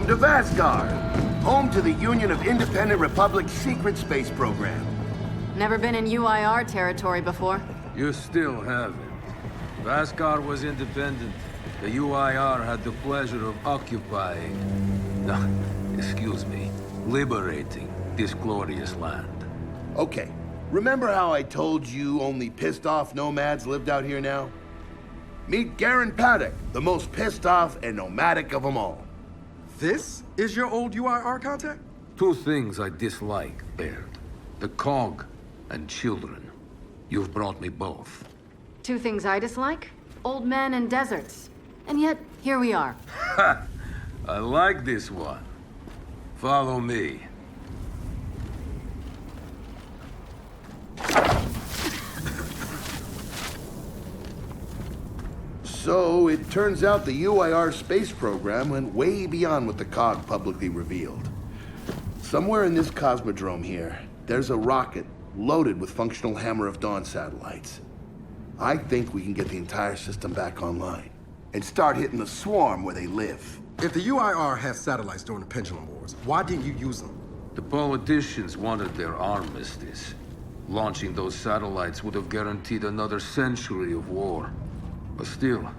to Vasgar, home to the Union of Independent Republic's secret space program. Never been in UIR territory before. You still haven't. Vasgar was independent. The UIR had the pleasure of occupying... No, excuse me. Liberating this glorious land. Okay, remember how I told you only pissed-off nomads lived out here now? Meet Garen Paddock, the most pissed-off and nomadic of them all. This is your old UIR contact? Two things I dislike, Baird. The cog and children. You've brought me both. Two things I dislike? Old men and deserts. And yet, here we are. Ha! I like this one. Follow me. So, it turns out the UIR space program went way beyond what the COG publicly revealed. Somewhere in this cosmodrome here, there's a rocket loaded with functional Hammer of Dawn satellites. I think we can get the entire system back online and start hitting the swarm where they live. If the UIR had satellites during the Pendulum Wars, why didn't you use them? The politicians wanted their armistice. Launching those satellites would have guaranteed another century of war. But still,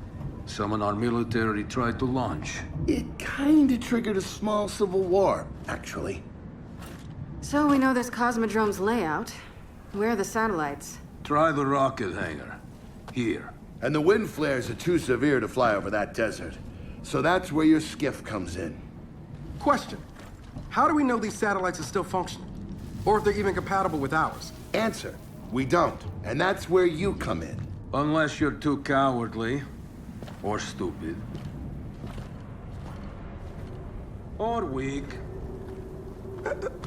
some in our military tried to launch. It kinda triggered a small civil war, actually. So we know this Cosmodrome's layout. Where are the satellites? Try the rocket hangar. Here. And the wind flares are too severe to fly over that desert. So that's where your skiff comes in. Question. How do we know these satellites are still functional? Or if they're even compatible with ours? Answer. We don't. And that's where you come in. Unless you're too cowardly. Or stupid. Or weak.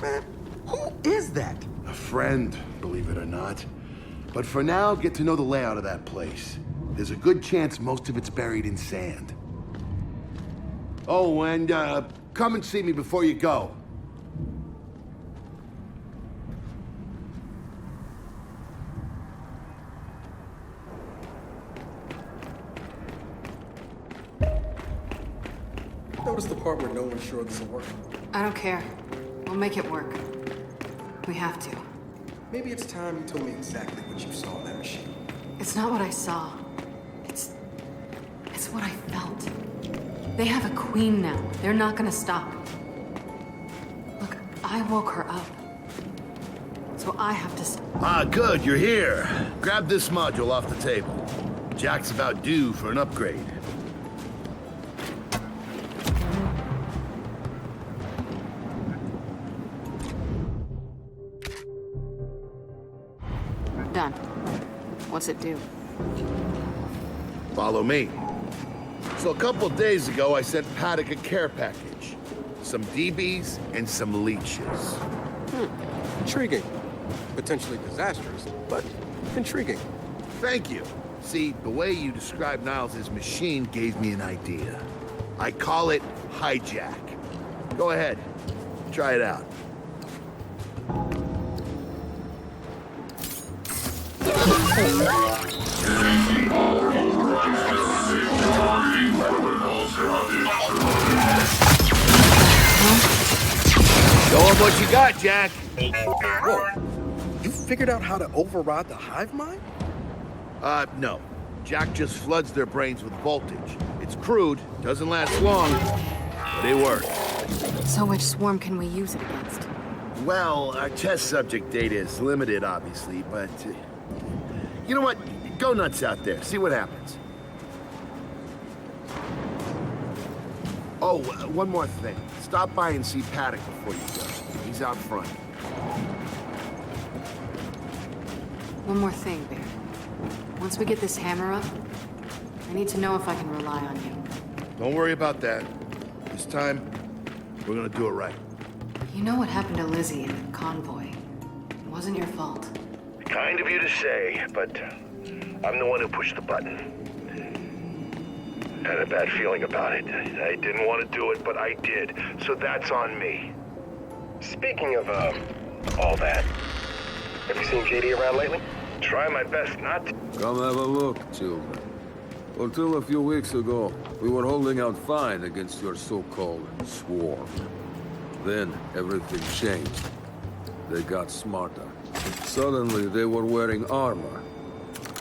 Man, who is that? A friend, believe it or not. But for now, get to know the layout of that place. There's a good chance most of it's buried in sand. Oh, and come and see me before you go. Notice the part where no one's sure this will work. I don't care. We'll make it work. We have to. Maybe it's time you told me exactly what you saw in that machine. It's not what I saw. It's what I felt. They have a queen now. They're not gonna stop. Look, I woke her up. So I have to stop. Ah, good, you're here. Grab this module off the table. Jack's about due for an upgrade. Done. What's it do? Follow me. So a couple days ago, I sent Paddock a care package. Some DBs and some leeches. Intriguing. Potentially disastrous, but intriguing. Thank you. See, the way you described Niles' machine gave me an idea. I call it hijack. Go ahead. Try it out. Show 'em what you got, Jack. Whoa. You figured out how to override the hive mind? No. Jack just floods their brains with voltage. It's crude, doesn't last long, but it works. So which swarm can we use it against? Well, our test subject data is limited, obviously, but... you know what? Go nuts out there. See what happens. Oh, one more thing. Stop by and see Paddock before you go. He's out front. One more thing, Bear. Once we get this hammer up, I need to know if I can rely on you. Don't worry about that. This time, we're gonna do it right. You know what happened to Lizzie in the convoy. It wasn't your fault. Kind of you to say, but I'm the one who pushed the button. Had a bad feeling about it. I didn't want to do it, but I did. So that's on me. Speaking of, all that, have you seen JD around lately? Try my best not to. Come have a look, children. Until a few weeks ago, we were holding out fine against your so-called swarm. Then, everything changed. They got smarter. Suddenly, they were wearing armor.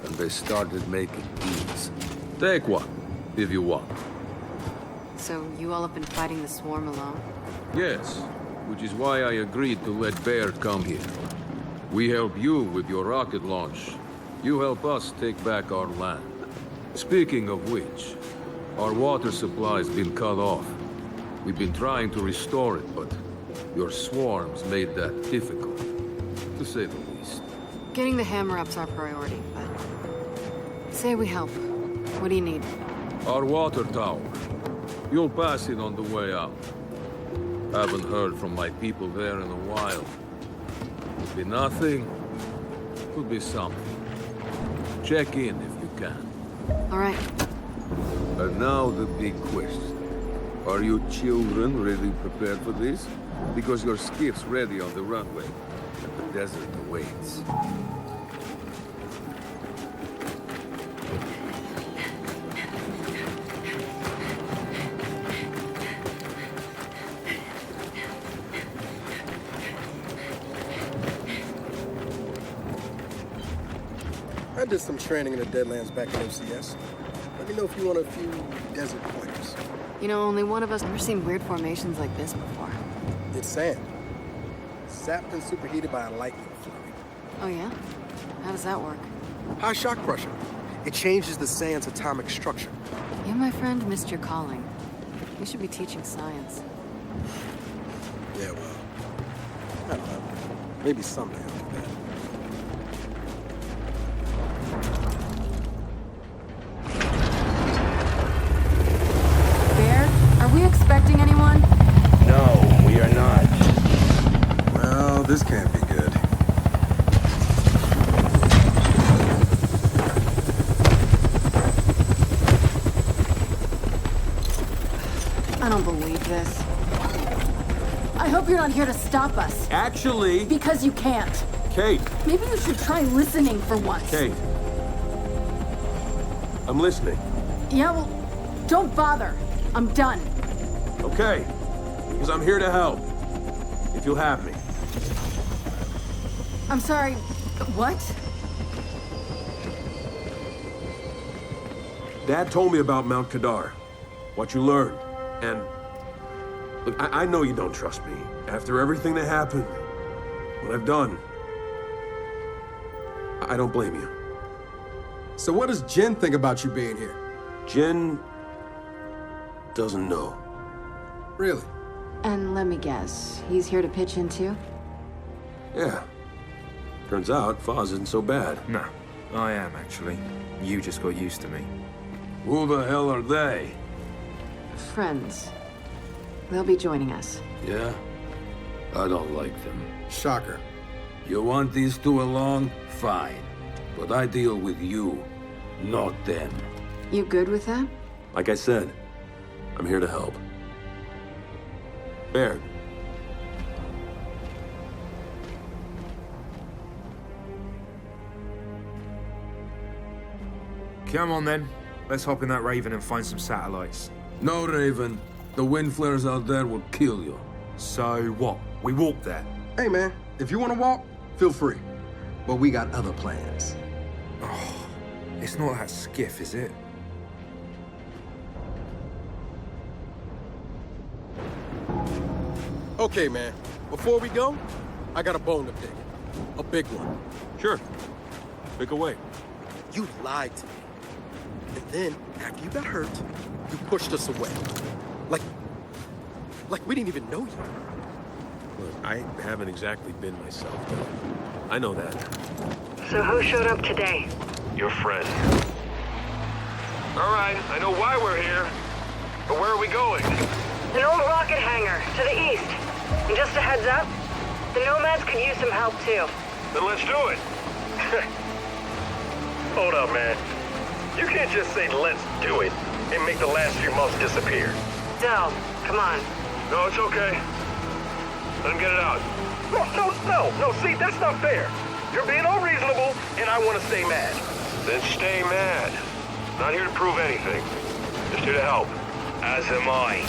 And they started making deals. Take one, if you want. So you all have been fighting the swarm alone? Yes, which is why I agreed to let Baird come here. We help you with your rocket launch. You help us take back our land. Speaking of which, our water supply's been cut off. We've been trying to restore it, but your swarms made that difficult, to say the least. Getting the hammer-up's our priority, but... Say we help. What do you need? Our water tower. You'll pass it on the way out. Haven't heard from my people there in a while. Could be nothing. Could be something. Check in if you can. All right. And now the big question. Are you children really prepared for this? Because your skiff's ready on the runway, and the desert awaits. I did some training in the Deadlands back in MCS. Let me know if you want a few desert pointers. You know, only one of us ever seen weird formations like this before. It's sand. Sapped and superheated by a lightning flurry. Oh yeah? How does that work? High shock pressure. It changes the sand's atomic structure. You, my friend, missed your calling. You should be teaching science. Yeah, well, I don't know. Maybe someday I'll do that. Are we expecting anyone? No, we are not. Well, this can't be good. I don't believe this. I hope you're not here to stop us. Actually... Because you can't. Kate. Maybe you should try listening for once. Kate. I'm listening. Yeah, well, don't bother. I'm done. Okay. Because I'm here to help. If you'll have me. I'm sorry, what? Dad told me about Mount Kadar. What you learned. And... Look, I know you don't trust me. After everything that happened, what I've done, I don't blame you. So what does Jen think about you being here? Jen doesn't know. Really? And let me guess, he's here to pitch in too? Yeah. Turns out, Foz isn't so bad. No, I am actually. You just got used to me. Who the hell are they? Friends. They'll be joining us. Yeah? I don't like them. Shocker. You want these two along? Fine. But I deal with you, not them. You good with that? Like I said, I'm here to help. Baird. Come on then. Let's hop in that Raven and find some satellites. No, Raven. The wind flares out there will kill you. So what? We walk there. Hey, man, if you want to walk, feel free. But we got other plans. It's not that skiff, is it? Okay, man, before we go, I got a bone to pick. A big one. Sure. Pick away. You lied to me. And then, after you got hurt, you pushed us away. Like we didn't even know you. Look, I haven't exactly been myself. I know that. So who showed up today? Your friend. All right, I know why we're here. But where are we going? An old rocket hangar, to the east. And just a heads up, the Nomads could use some help too. Then let's do it. Hold up, man. You can't just say let's do it and make the last few months disappear. Del, come on. No, it's okay. Let him get it out. No, see, that's not fair. You're being unreasonable, and I want to stay mad. Then stay mad. Not here to prove anything. Just here to help. As am I.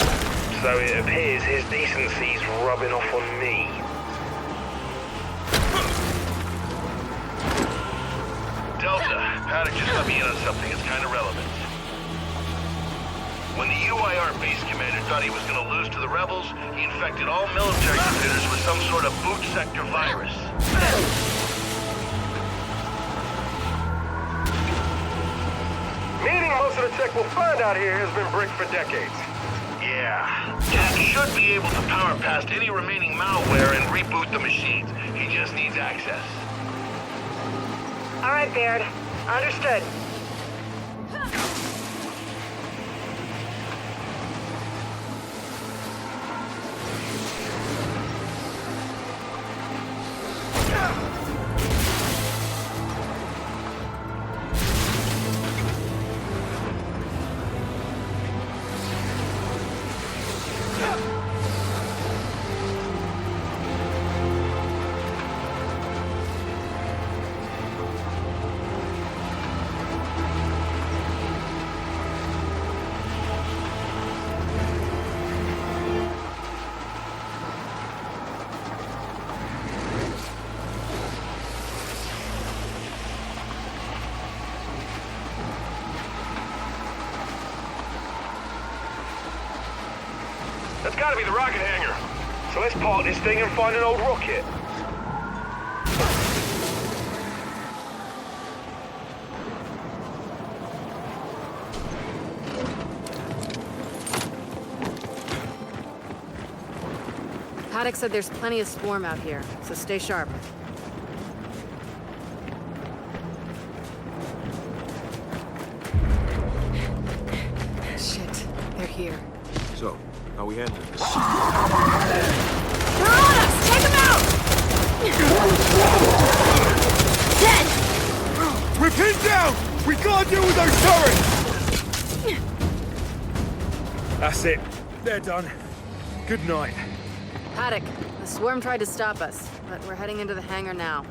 So it appears his decency's rubbing off on me. Delta, Paddock just let me in on something that's kind of relevant. When the UIR base commander thought he was going to lose to the rebels, he infected all military computers with some sort of boot sector virus. Meaning most of the tech we'll find out here has been bricked for decades. Yeah. Jack should be able to power past any remaining malware and reboot the machines. He just needs access. All right, Baird. Understood. That's gotta be the rocket hangar. So let's park this thing and find an old rocket. Paddock said there's plenty of swarm out here, so stay sharp. Shit, they're here. So, how we handling this? They're on us! Take them out! Dead! We're pinned down! We can't deal with those turrets! That's it. They're done. Good night. Paddock, the swarm tried to stop us, but we're heading into the hangar now.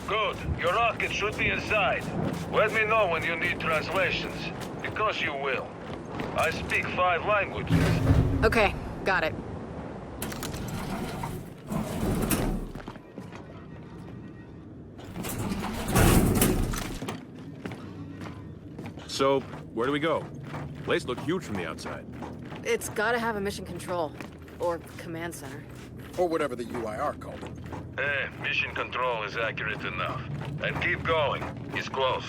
Good. Your rocket should be inside. Let me know when you need translations, because you will. I speak 5 languages. Okay, got it. So, where do we go? Place looked huge from the outside. It's gotta have a mission control. Or command center. Or whatever the UIR called it. Mission control is accurate enough. And keep going. He's close.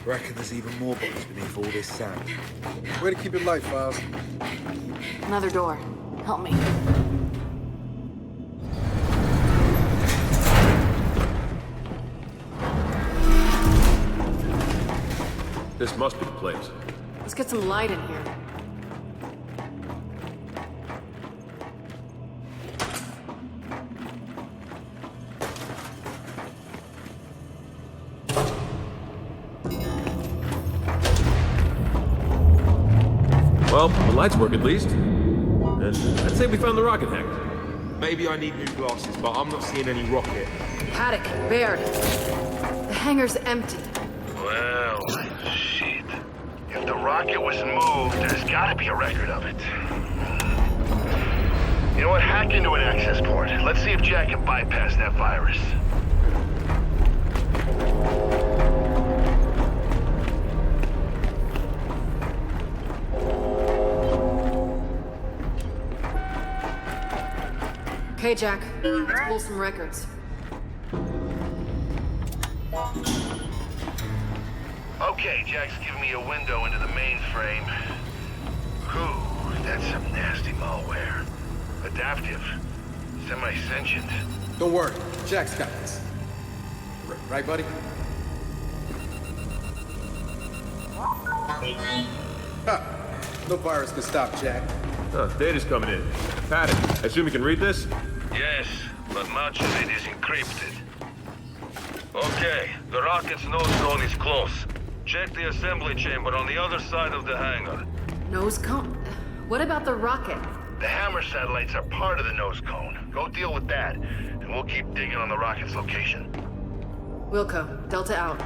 Reckon there's even more bodies beneath all this sand. Way to keep it light, Files. Another door. Help me. This must be the place. Let's get some light in here. Well, the lights work at least. And I'd say we found the rocket hangar. Maybe I need new glasses, but I'm not seeing any rocket. Paddock, Baird. The hangar's empty. Well, shit. If the rocket was moved, there's gotta be a record of it. You know what? Hack into an access port. Let's see if Jack can bypass that virus. Okay, Jack. Let's pull some records. Okay, Jack's giving me a window into the mainframe. Whew, that's some nasty malware. Adaptive. Semi-sentient. Don't worry, Jack's got this. Right, buddy? Ha! No virus can stop Jack. Data's coming in. Paddock, I assume you can read this? Yes, but much of it is encrypted. Okay, the rocket's nose cone is close. Check the assembly chamber on the other side of the hangar. Nose cone? What about the rocket? The Hammer satellites are part of the nose cone. Go deal with that, and we'll keep digging on the rocket's location. Wilco, Delta out.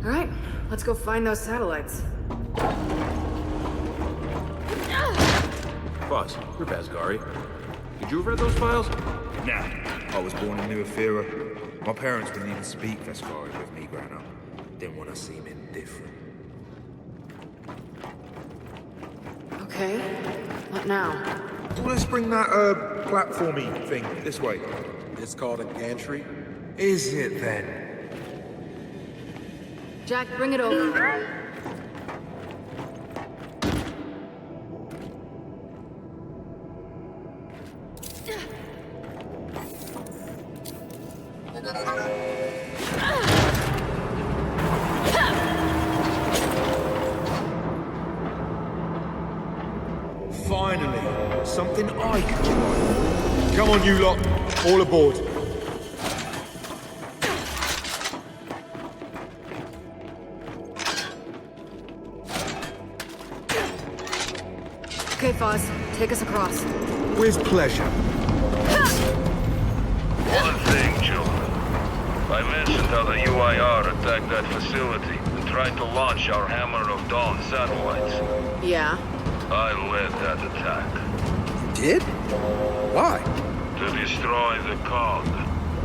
All right, let's go find those satellites. Boss, you're Vasgari. Did you read those files? Nah, I was born in New Ephyra. My parents didn't even speak Vasgari with me growing up. Didn't want to seem indifferent. Okay, what now? Let's bring that, platformy thing this way. It's called a gantry. Is it then? Jack, bring it over. Finally, something I can try. Come on, you lot. All aboard. Okay, Foz, take us across. With pleasure. One thing, children. I mentioned how the UIR attacked that facility and tried to launch our Hammer of Dawn satellites. Yeah. I led that attack. You did? Why? To destroy the cog.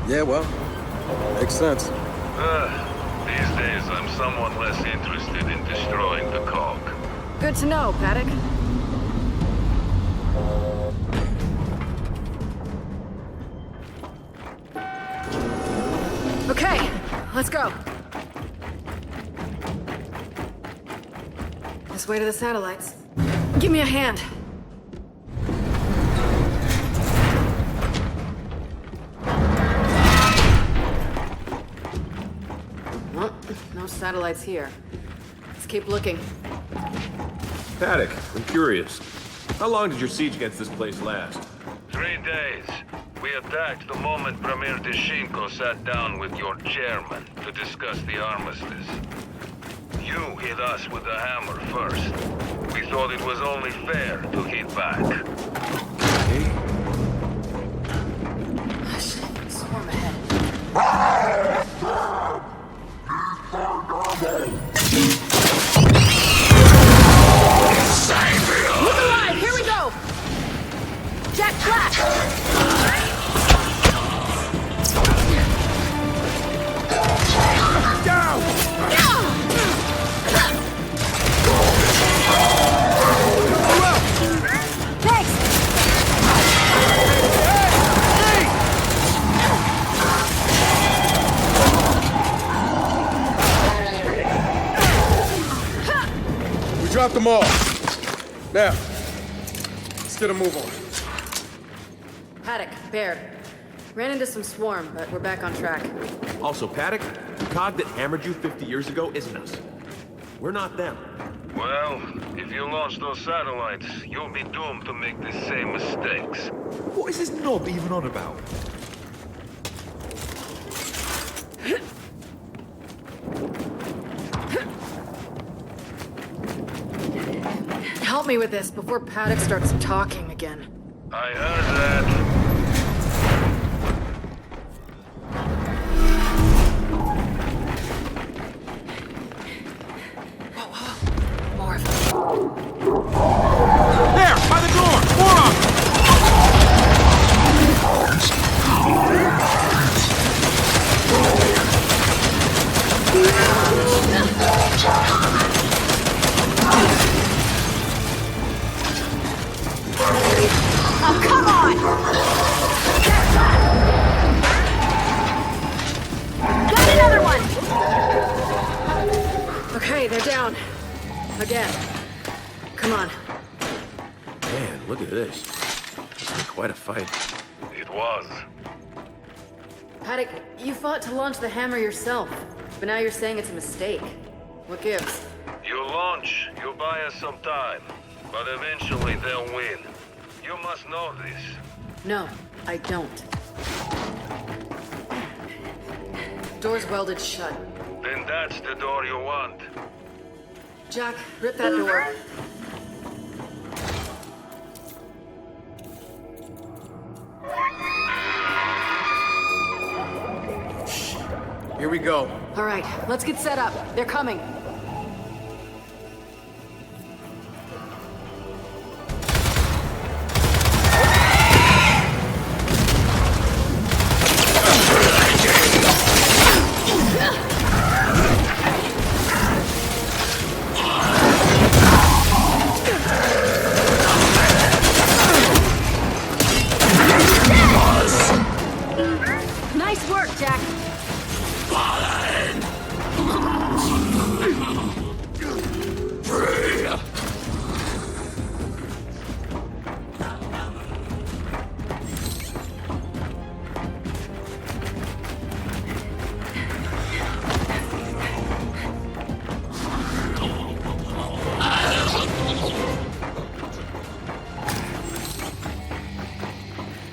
Yeah, well, makes sense. These days I'm somewhat less interested in destroying the cog. Good to know, Paddock. Okay, let's go. This way to the satellites. Give me a hand. Well, no satellites here. Let's keep looking. Paddock, I'm curious. How long did your siege against this place last? 3 days. We attacked the moment Premier Deshinko sat down with your chairman to discuss the armistice. You hit us with the hammer first. We thought it was only fair to hit back. Swarm ahead. Look alive! Here we go! Jack flat! Drop them all. Now, let's get a move on. Paddock, Baird. Ran into some swarm, but we're back on track. Also, Paddock, the cog that hammered you 50 years ago isn't us. We're not them. Well, if you launch those satellites, you'll be doomed to make the same mistakes. What is this knob even on about? Help me with this before Paddock starts talking again. I heard that. More of them. There! By the door! More of them! Oh, come on! Got another one! Okay, they're down. Again. Come on. Man, look at this. This is quite a fight. It was. Paddock, you fought to launch the hammer yourself, but now you're saying it's a mistake. What gives? You launch, you buy us some time, but eventually they'll win. You must know this. No, I don't. Door's welded shut. Then that's the door you want. Jack, rip that door. Here we go. All right, let's get set up. They're coming. Nice work, Jack.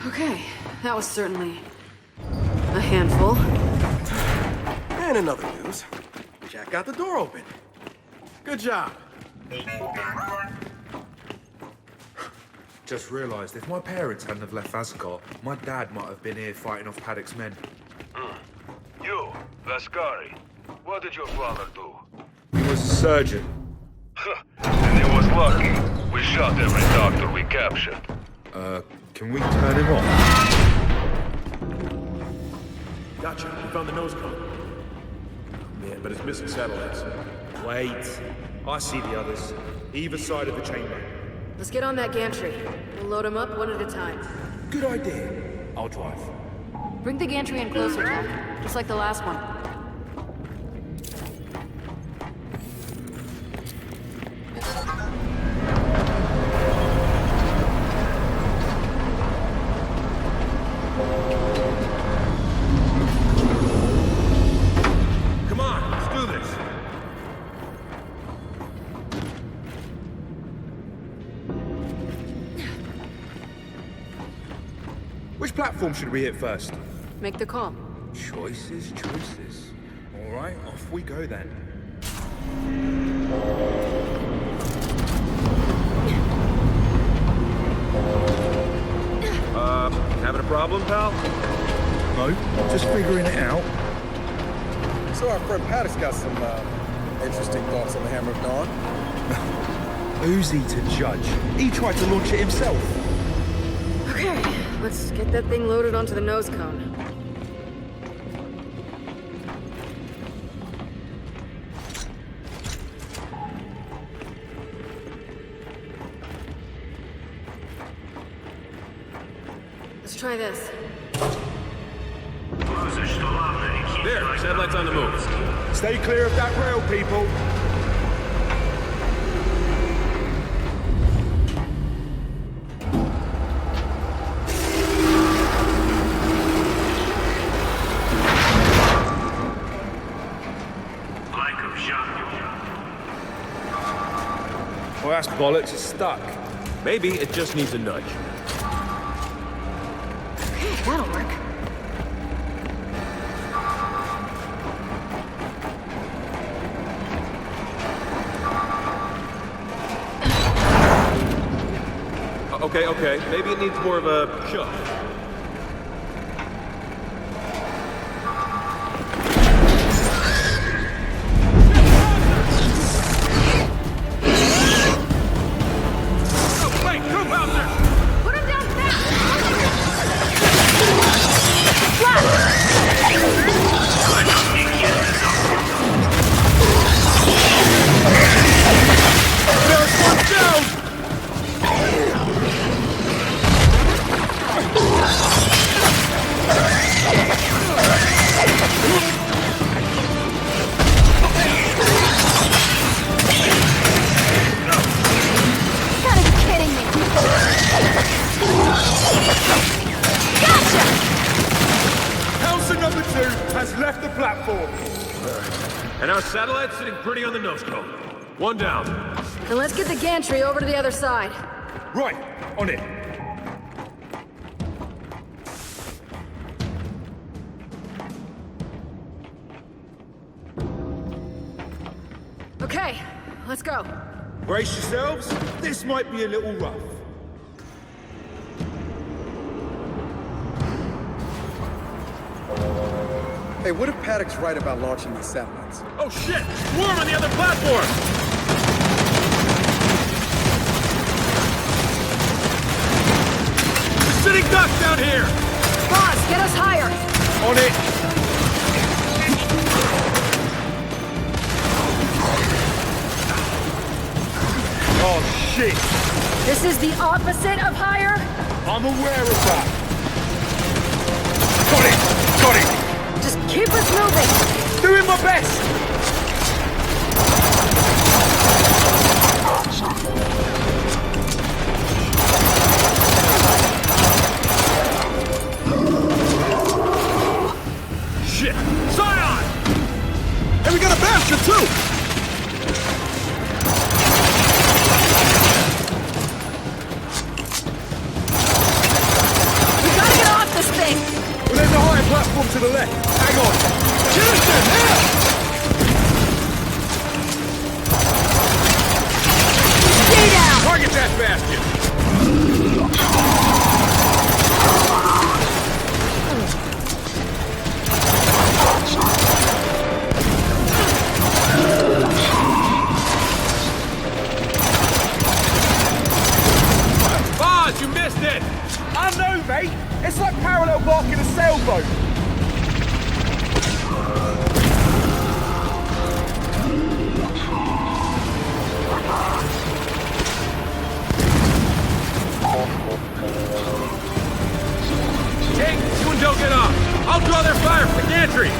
Okay, that was certainly a handful. And in other news, Jack got the door open. Good job. Just realised if my parents hadn't have left Asgard, my dad might have been here fighting off Paddock's men. You, Vascari, what did your father do? He was a surgeon. And he was lucky. We shot every doctor we captured. Can we turn him off? Gotcha. We found the nose cone. Yeah, but it's missing satellites. Wait. I see the others. Either side of the chamber. Let's get on that gantry. We'll load them up one at a time. Good idea. I'll drive. Bring the gantry in closer, Jack. Just like the last one. Come on, let's do this. Which platform should we hit first? Make the call. Choices. All right, off we go then. Having a problem, pal? No, just figuring it out. So our friend Paddock's got some interesting thoughts on the Hammer of Dawn. Who's he to judge? He tried to launch it himself. Okay, let's get that thing loaded onto the nose cone. Let's try this. There, satellites on the move. Stay clear of that rail, people. Well, that's bollocks. It's stuck. Maybe it just needs a nudge. Okay, that'll work. Okay. Maybe it needs more of a shove. Put him down fast! Gotta be kidding me! Gotcha! House number 2 has left the platform. And our satellite's sitting pretty on the nose cone. One down. Then let's get the gantry over to the other side. Right, on it. Okay, let's go. Brace yourselves. This might be a little rough. Hey, what if Paddock's right about launching these satellites? Oh shit! Swarm on the other platform! We're sitting ducks down here! Boss, get us higher! On it! Oh shit! This is the opposite of higher? I'm aware of that! Got it! Got it! Just keep us moving! Doing my best! Shit! Scion! Hey, we got a bastard too! We gotta get off this thing! Well, there's a higher platform to the left. Hang on. Get us there, now! Stay down! Target that bastion! Bars, you missed it! I know, mate! It's like parallel barking a sailboat! King, you and Del get up! I'll draw their fire from the gantry!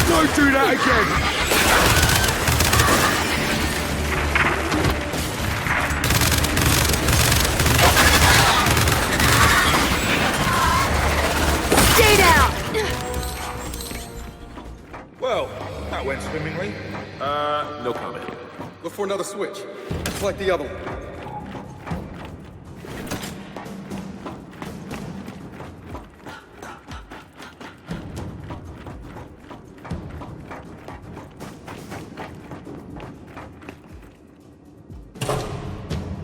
Don't do that again! Stay down! Well, that went swimmingly. No comment. Look for another switch. Just like the other one.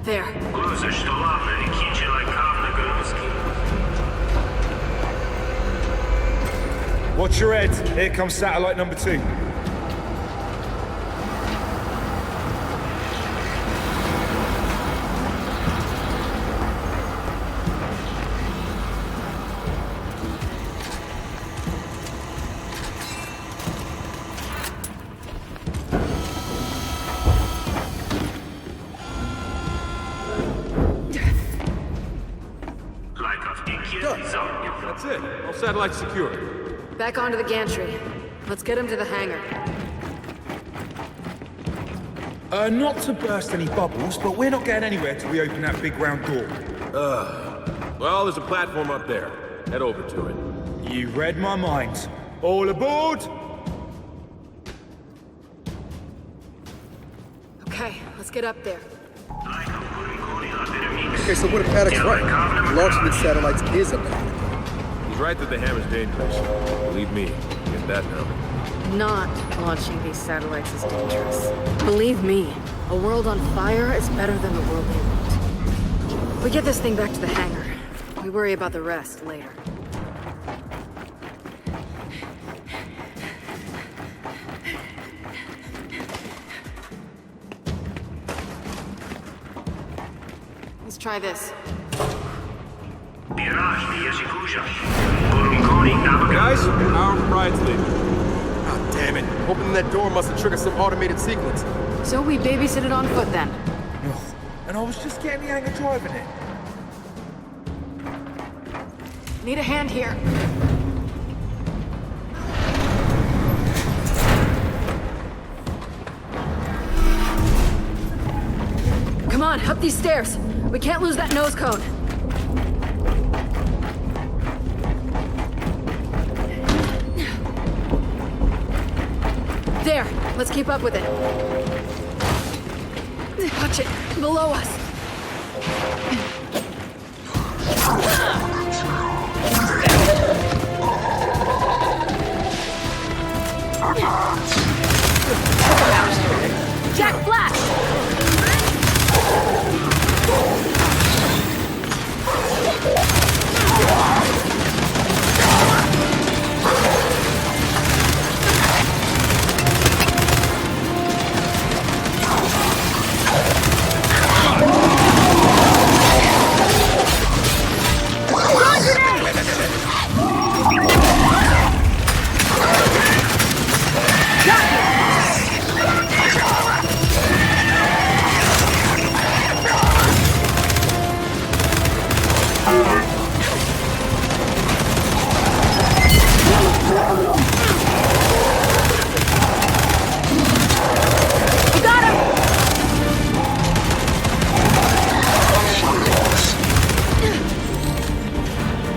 There. Watch your head. Here comes satellite number 2. That's it. All satellites secured. Back onto the gantry. Let's get him to the hangar. Not to burst any bubbles, but we're not getting anywhere till we open that big round door. Well, there's a platform up there. Head over to it. You read my mind. All aboard! Okay, let's get up there. Okay, so what if Paddock's right? Launching these satellites is a bad. He's right that the hammer's dangerous. Believe me, get that now. Not launching these satellites is dangerous. Believe me, a world on fire is better than the world they want. We get this thing back to the hangar. We worry about the rest later. Let's try this. Guys, our bride's leaving. Ah, damn it. Opening that door must have triggered some automated sequence. So we babysit it on foot then. And I was just getting the hang of driving it. Need a hand here. Come on, up these stairs. We can't lose that nose cone. There, let's keep up with it. Watch it, below us. Jack, flash!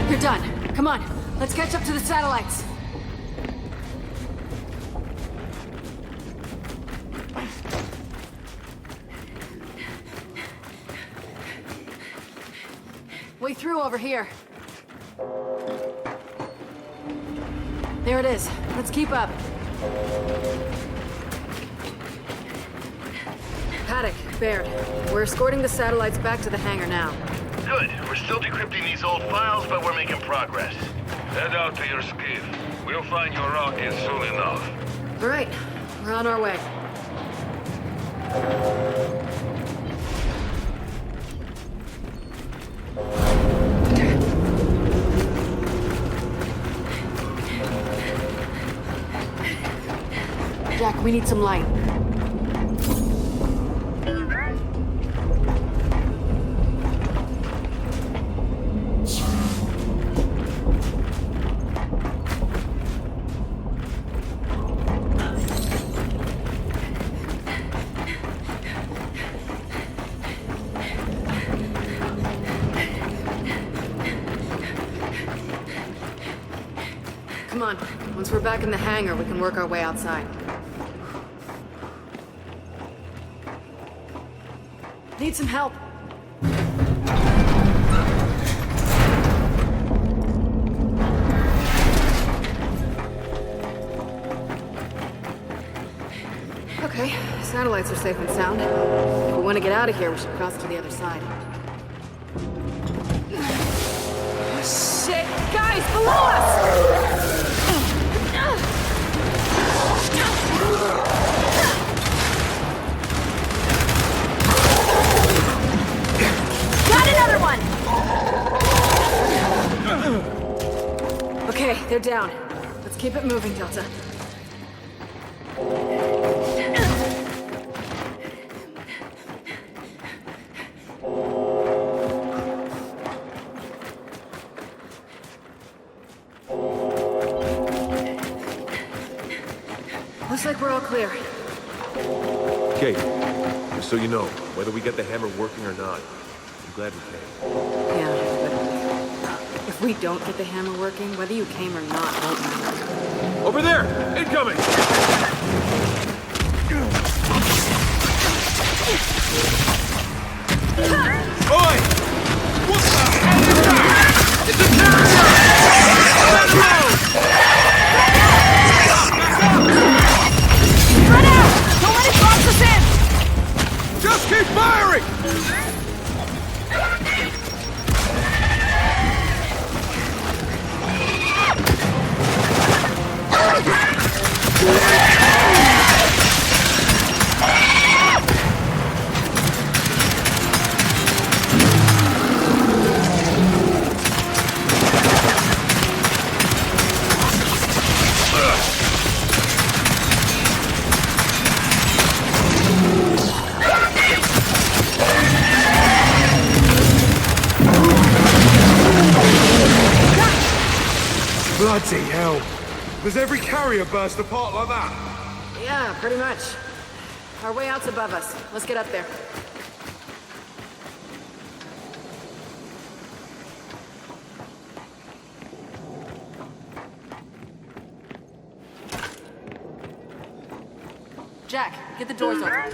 You're done. Come on, let's catch up to the satellites. Way through over here. There it is. Let's keep up. Paddock, Baird, we're escorting the satellites back to the hangar now. Good. We're still decrypting these old files, but we're making progress. Head out to your skiff. We'll find your rocket soon enough. All right, we're on our way. Jack, we need some light. Come on. Once we're back in the hangar, we can work our way outside. Need some help. Okay, satellites are safe and sound. If we want to get out of here, we should cross to the other side. Shit! Guys, below us! Got another one! Okay, they're down. Let's keep it moving, Delta. Looks like we're all clear. Kate, just so you know, whether we get the hammer working or not, I'm glad we came. Yeah, but if we don't get the hammer working, whether you came or not won't matter. Over there! Incoming! Oi! What the hell is that? It's a carrier! Run out! Don't let it box us in! Just keep firing! Bloody hell. Does every carrier burst apart like that? Yeah, pretty much. Our way out's above us. Let's get up there. Jack, get the doors open.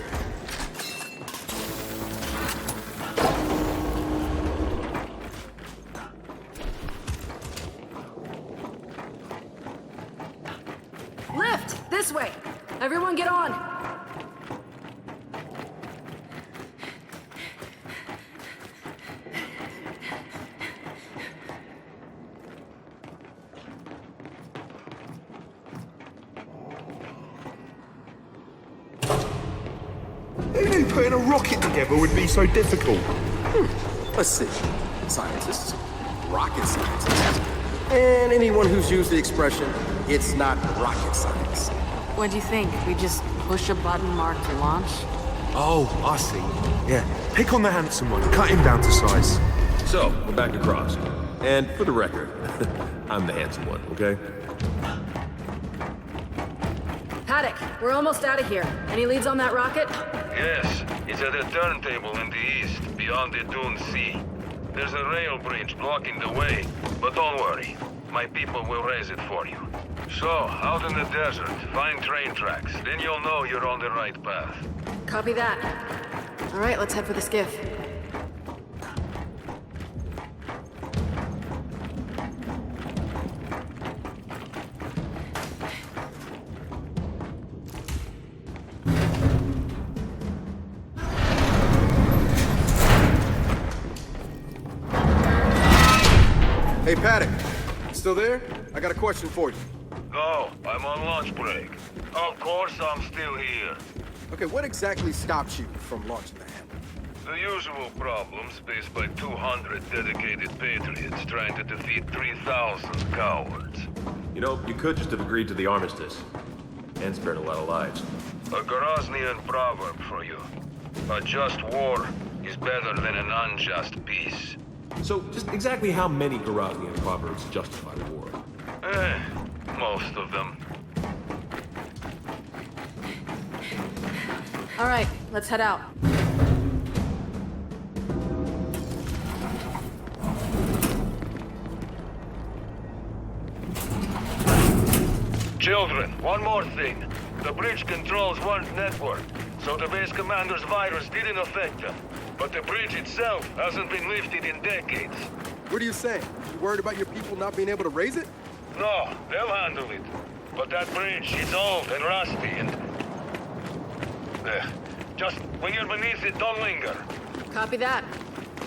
Lift! This way! Everyone get on! Who knew putting a rocket together would be so difficult? Let's see. Scientists, rocket scientists, and anyone who's used the expression, it's not rocket science. What do you think? We just push a button marked launch? Oh, I see. Yeah, pick on the handsome one, cut him down to size. So, we're back across. And for the record, I'm the handsome one, okay? Paddock, we're almost out of here. Any leads on that rocket? Yes, it's at a turntable in the east, beyond the Dune Sea. There's a rail bridge blocking the way, but don't worry. My people will raise it for you. So, out in the desert, find train tracks. Then you'll know you're on the right path. Copy that. All right, let's head for the skiff. Hey, Paddock. Still there? I got a question for you. No, I'm on lunch break. Of course I'm still here. Okay, what exactly stopped you from launching the hammer? The usual problems faced by 200 dedicated patriots trying to defeat 3,000 cowards. You know, you could just have agreed to the armistice. And spared a lot of lives. A Groznian proverb for you. A just war is better than an unjust peace. So, just exactly how many Groznian proverbs justify the war? Most of them. All right, let's head out. Children, one more thing. The bridge controls one network, so the base commander's virus didn't affect them. But the bridge itself hasn't been lifted in decades. What are you saying? You worried about your people not being able to raise it? No, they'll handle it. But that bridge is old and rusty and... just when you're beneath it, don't linger. Copy that.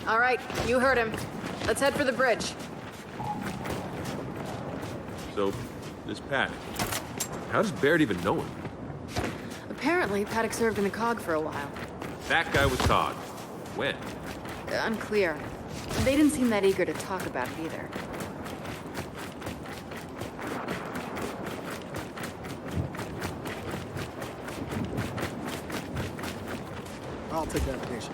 All right, you heard him. Let's head for the bridge. So, this Paddock, how does Baird even know him? Apparently, Paddock served in the COG for a while. That guy was COG. When? Unclear. They didn't seem that eager to talk about it either. I'll take navigation.